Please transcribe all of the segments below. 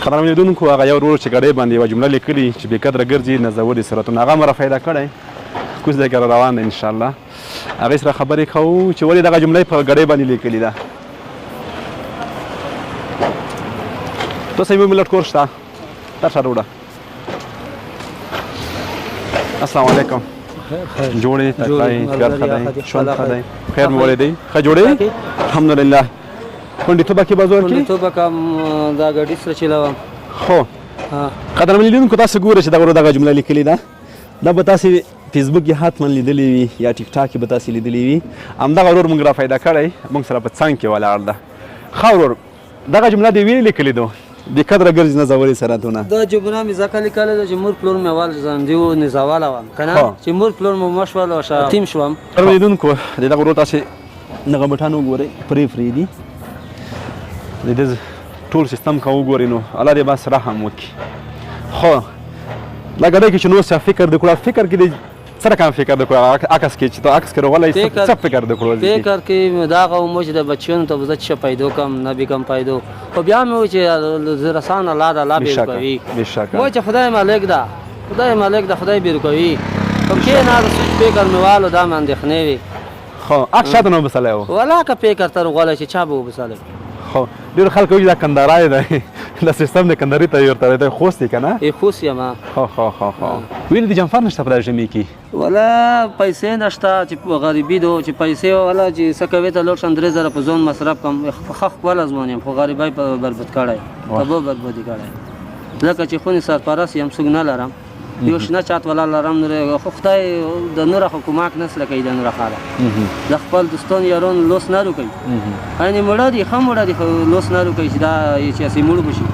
قدرمن لیدونکو هغه یو ورور چې ګړۍ باندې یوه جمله لیکلي چې بې قدره ګرځي نازولي صورتونه هغه مو رافیدا کړی کوز دی که روان دی انشاءالله هغې سره خبرې کوو چې ولې دغه جمله یې په ګړۍ باندې لیکلې ده تو صحیح ملت کور شته درشه روډه السلام علیکم جوړې تکړه پیار ښه دی ژوند ښه دی خیر مو ولیدئ ښه جوړې الحمدلله خوندیتوبه کې به زور کړي خوندیتوبه کوم دا ګاډي سره چلوم خو قدرمن لیدونکو تاسو ګورئ چې دغه جمله لیکلې ده دا به تاسې فیسبوک کې حتما لیدلې وي یا ټیک ټاک کې به تاسې لیدلې وي همدغه ورور موږ را پیدا کړی موږ سره په څنګ کې ولاړ ده ښه ورور دغه جمله دې ویلې لیکلې ده بې قدره ګرځي نازولي صورتونه دا جمله مې ځکه لیکلې ده چې مور پلور مې اول ځانډي و نزاواله وم که نه چې مور پلور مې مشول او ټیم شوم قدرمن لیدونکو د دغه ورور تاسې دغه بټان وګورئ پرې دي د دې ټول سیستم که وګورئ نو الله دې بس رحم وکړي خو دا ګډۍ کې چې نور څه فکر دې کړو فکر کې دې څه رقم فکر دې کړو عکس کې چې ته عکس کې راغلی څه فکر دې کړو فکر کې مې دا غوم چې د بچیانو ته به زه څه پیدا کړم نه به کم پیدا خو بیا مې وایي چې رسان الله ده الله بېر کوي وایي چې خدای مالک ده خدای مالک ده خدای بېر کوي خو کښېنه د سوچ فکر مې والو دا مې اندېښنې وې خو عکس شاته نه وبسلی و ولا که فکر ته راغلی چې چا به وبسلی خو ډېر خلک وایي دا کندهاری دی دا سیستم د کندهاري ته ورته دی خوست دی که نه خوست یم خو ویلې د جنفر نشته په دغه ژمي کې ولا پیسې نشته چې غریبي ده چې پیسې ولا چې څه کوې ته لوړ شم 3000 په ځون مصرف کړم ښه ښکوله ځوان یم خو غریبۍ په برباد کړی تباه بربادي کړی ځکه چې خونې سرپرست یم څوک نه لرم یو شنه چات ولا لرم نور خو خدای د نور حکومت نسله کوي د نور خاله د خپل دوستان یاران لوس نه روکي یعنی مړه دي خو مړه دي خو لوس نه روکي چې دا چې اسی مړ بشي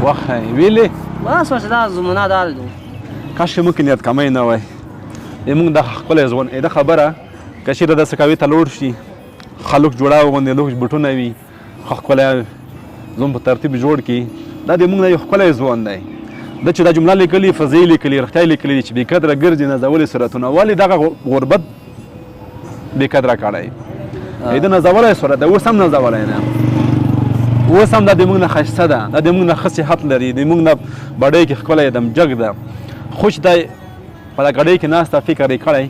وخه ویلې بس واش دا زمونه دار دي کاش ممکن نیت کمای نه وای موږ د خپل ځوان دا خبره کشیره د سکاوي ته لوړ شي خلک جوړاو باندې لوښ بټونه وي خپل زوم په ترتیب جوړ کی دا د موږ یو خپل ځوان دی دا چې دا جمله لیکلي فضیل لیکلي رښتیا لیکلي چې بې قدره ګرځي نازولي صورتونه ولې دغه غربت بې قدره کړی د نازولی صورت دی اوس هم نازولی نه اوس هم دا د موږ نه ښایسته ده دا د موږ نه ښه صحت لري د موږ نه بډۍ کې ښکلی دمجګ ده خو چې دی په دا ګډۍ کې ناسته فکر یې کړی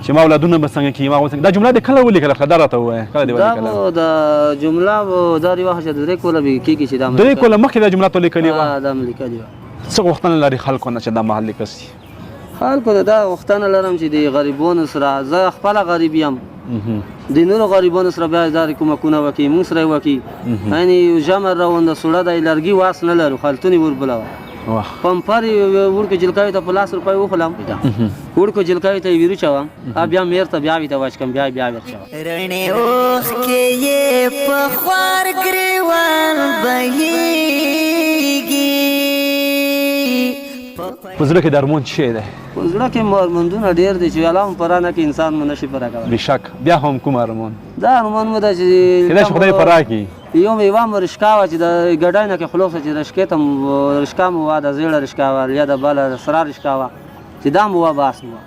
چې ما اولادونه به څنګه کړي ما دا جمله دې کله ولیکله دا راته ووایه کله دې ولیکله دا جمله به دا رواج چې درې کوله به کېږي چې دا درې کوله مخکې دا جمله ته لیکلې وه دا مې لیکلې وه څه غوښتنه لري خلکو نه چې دا محل لیکل شي خلکو ته دا غوښتنه لرم چې د غریبانو سره زه خپله غریب یم د نورو غریبانو سره بیا دا کومکونه وکړي موږ سره یې وکړي یعنې یو جمع راونده سوړه دی لرګي واس نه لرو خلتون یې وربلوه پمپر وړکو جلکاوي ته په 100 روپۍ وخلم وړکو جلکاوي ته یې ویروچوم بیا میر ته بیا ویته واچکم بیا ورچوم رڼې اوښکې یې په خوار ګریوان بهیږي په زړه کې د ارمان څه شی دی په زړه کې ارمانونه ډېر دي چې الله مو پرا نه کړي انسان مو نشي پوره کولی بېشک بیا هم کوم ارمان دا ارمان مو ده چې کېدای شي خدای پرا کړي یو مې یوه مو رشکا وه چې د ګډۍ نه کې خلاصه چې رشکې ته رشکا مو وه د زیړه رشکا وه یا د بله سره رشکا وه چې دا مو وه بس مو وه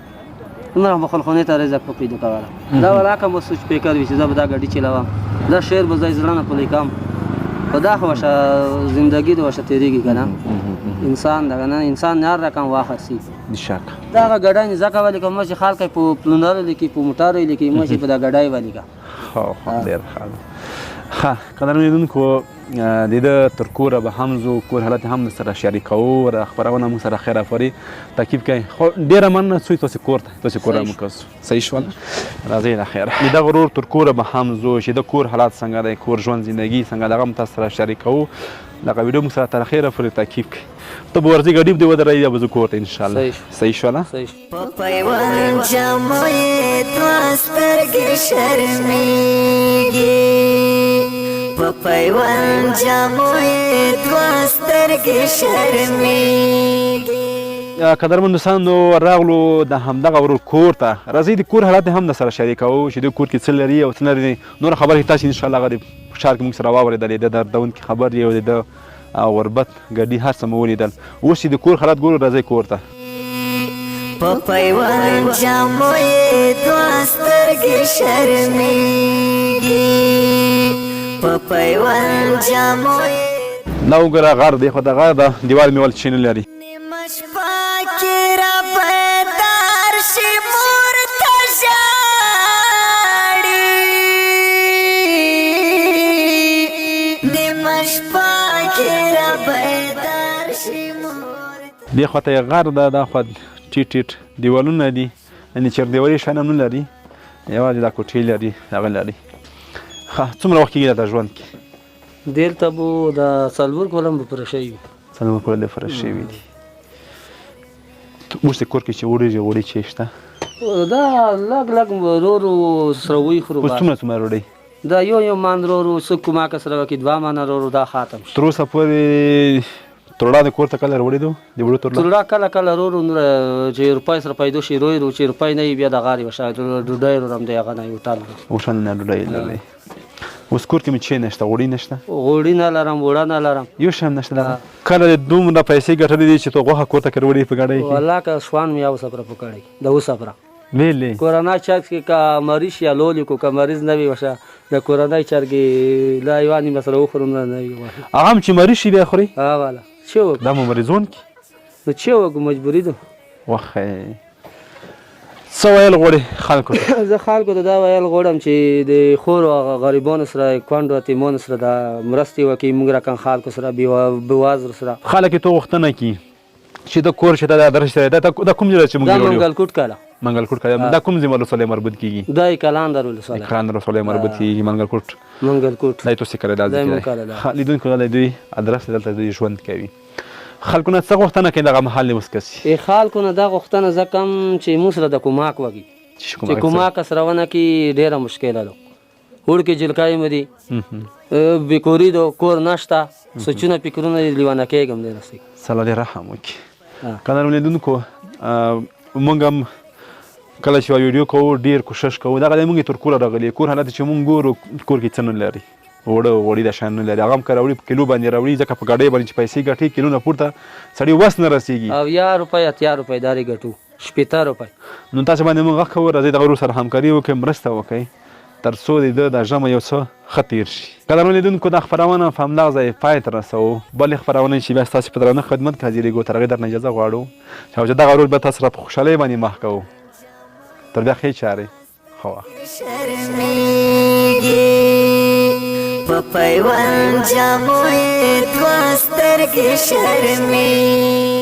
دومره به خلخونې ته رزق په پیدا کوله دا ولاکه مو سوچ فکر وي چې زه به دا ګاډي چلوم دا شعر به زه زړه نه په لیکم خو دا خو ورشه زندګي د ورشه تېرېږي که نه انسان دغه نه انسان هر رقم واخلي بېشک دا هغه ګډۍ نه ځکه ولیکم ما چې خلک یې په پلونرو لیکي په موټرو یې لیکي ما چې په دا ګډۍ ولیکه ډېر ښه قدرمن لیدونکو د ده تر کوره به هم ځو کور حالت هم سره شریکوو را خپرونه موږ سره خیر افري تعقیب کوئ خو ډېره مننه څوی تاسې کور ته تاسې کور موږ کسو صحیح شول راځئ له خیره د دغه ورور تر کوره به هم ځو چې د کور حالات څنګه دی کور ژوند زندګي څنګه دغه هم تاسو سره شریکوو دغه ویډیو موږ سره تر خیره پورې تعقیب کړئ ته به ورځې ګډي به دې ودروي یا به زه کور ته انشاءالله صحیح شوله په پیوند جامو یې دوه سترګې شرمېږي په پیوند جامو یې دوه سترګې شرمېږي قدرمن دوستانو راغلو د همدغه ورور کور ته راځئ د کور حالات هم درسره شریکوو چې د کور کې څه لري او څه نه لري نوره خبرې تاسې انشاءالله هغه د ښار کې موږ سره واورېدلې د دردونکې خبر یې او د ده غربت ګډي هر څه مو ولیدل اوس چې د کور حالات ګورو راځئ کور ته په پیوند جامو یې دوه سترګې شرمېږي په پیوند جامو دا وګوره غار دی خو د غار د دیوال مې ول چې نه لري نیمه شپه کې را بیدار شي مور ته ژاړي نیمه شپه کې را بیدار شي مور دې خواته یې غار ده دا خوا ټیټ ټیټ دیوالونه دي یعنې چردیوالي شیان هم نه لري یوازې دا کوټې لري هغه لري څومره وخت کېږي دا ژوند کې دلته به د څلور کلن به پوره شوي وي څلور کاله د فرش شوي دي اوس د کور کې چې وړې چې شته دا لږ لږ ورو ورو سره وخورو اوس څومره وړې دا یو مان ورو ورو څه کوماکه سره وکړي 2 مانه ورو ورو دا ختم شي تر اوسه پورې تروړه د کور ته کله وړې دو د وړو تروړه کله ورو ورو چې روپۍ سره پیدا شي روي چې روپۍ نه بیا د غاري وشه ډوډۍ ورو هم دی هغه نه یو ټال اوس نه ډوډۍ لري اوس کور کې مې چې نشته غوړي نشته غوړي نه لرم وړه نه لرم یو شم نشته کله دومره پیسې ګټلې دي چې تو غوښه کور ته کړوړې په ګاډۍ کې والله که شوان مې یو سفر پکړی د و سفر ویلې کورونا چارج کې کا مریض یا لولي کو کا مریض نه وي وشه د کورونا چارج لا یوانی مسره وخورو نه وي هغه چې مریض شي بیا خوري ها والا چې و دا مریضون کې نو چې و مجبوری ده وخه څه ویل غواړي خلکو زه خلکو ته دا ویل غواړم چې د خورو غریبانو سره کونډو یتیمانو سره د مرستې وکړي موږ راکن خلکو سره بېوزلو سره خلک یې تو غوښتنه کوي چې د کور شته د ادرس شته دا کوم ځای چې موږ دا منګلکوټ کاله منګلکوټ کاله دا کوم ځای ولسوالۍ مربوط کیږي دا کلاندر ولسوالۍ کلاندر ولسوالۍ مربوط کیږي منګلکوټ دا تاسو کړی دا ځای لیدونکو د دوی ادرس دلته دوی ژوند کوي خلکو نه څه غوښتنه کوي دغه محل اوس کسي خلکو نه دا غوښتنه زه کم چې موږ سره د کوماک وږي چې کوماک سره ونه کې ډېره مشکله ده وړکې جلکای مې دي بېکوري ده کور نشته سوچونه فکرونه لیوانه کېږم دی رسي صلی الله رحم وکړي قدرمن لیدونکو موږ هم کله چې ویډیو کوو ډېر کوشش کوو دغه موږ تر کوره راغلي کور حالت چې موږ ګورو کور کې څه نه لري وړي د شان نه لري هغه هم که راوړي په کیلو باندې راوړي ځکه په ګاډۍ باندې چې پیسې ګټي کیلو نه پورته سړي وس نه رسېږي او 10 روپۍ 80 روپۍ دارې ګټو 80 روپۍ نو تاسو باندې موږ غږ کوو راځئ دغه ورور سره همکاري وکړئ مرسته وکړئ تر څو د ژمه یو څه ښه تېر شي قدرمن لیدونکو دا خپرونه په همدغه ځای پای ته رسوو بلې خپرونې چې بیا ستاسو په درانه خدمت کې حاضرېږو تر هغې درنه اجازه غواړو چې دغه رول به تاسو سره په خوشحالۍ باندې مخ کوو تر بیا ښې چارې ښه وخت په پیوند جامو یې دوه سترګې شرمېږي